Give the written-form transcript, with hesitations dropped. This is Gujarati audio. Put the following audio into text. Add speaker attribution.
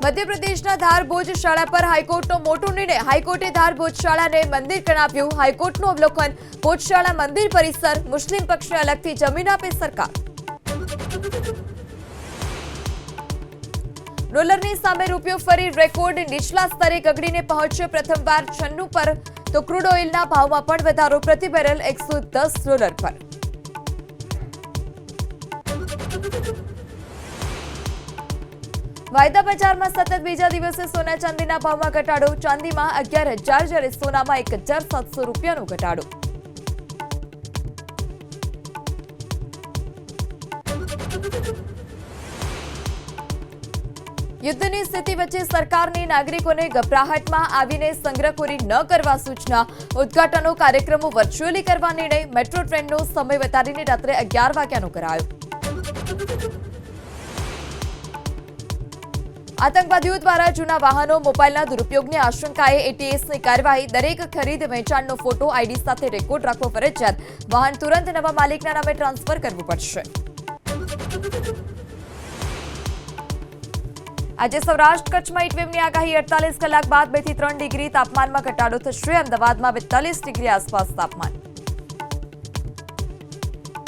Speaker 1: મધ્યપ્રદેશના ધાર ભોજશાળા પર હાઈકોર્ટનો મોટો નિર્ણય। હાઈકોર્ટે ધાર ભોજશાળાને મંદિર ગણાવ્યું। હાઈકોર્ટનું અવલોકન। ભોજશાળા મંદિર પરિસર, મુસ્લિમ પક્ષને અલગથી જમીન આપે સરકાર। ડોલરની સામે રૂપિયો ફરી રેકોર્ડ નીચલા સ્તરે ગગડીને પહોંચ્યો। પ્રથમવાર 96 પર તો ક્રૂડ ઓઇલના ભાવમાં પણ વધારો। પ્રતિ બેરલ $110 પર। વાયદા બજારમાં સતત બીજા દિવસે સોના ચાંદીના ભાવમાં ઘટાડો। ચાંદીમાં 11,000 જ્યારે સોનામાં 1,700 રૂપિયાનો ઘટાડો। યુદ્ધની સ્થિતિ વચ્ચે સરકારની નાગરિકોને ગભરાહટમાં આવીને સંગ્રહખોરી ન કરવા સૂચના। ઉદ્ઘાટનો કાર્યક્રમો વર્ચ્યુઅલી કરવા નિર્ણય। મેટ્રો ટ્રેનનો સમય વધારીને રાત્રે 11 વાગ્યાનો કરાયો। આતંકવાદીઓ દ્વારા જૂના વાહનો મોબાઈલના દુરુપયોગની આશંકાએ એટીએસની કાર્યવાહી। દરેક ખરીદ વેચાણનો ફોટો આઈડી સાથે રેકોર્ડ રાખવો ફરજિયાત। વાહન તુરંત નવા માલિકના નામે ટ્રાન્સફર કરવું પડશે। આજે સૌરાષ્ટ્ર કચ્છમાં હીટવેવની આગાહી। 48 કલાક બાદ 2 થી 3 ડિગ્રી તાપમાનમાં ઘટાડો થશે। અમદાવાદમાં 42 ડિગ્રી આસપાસ તાપમાન।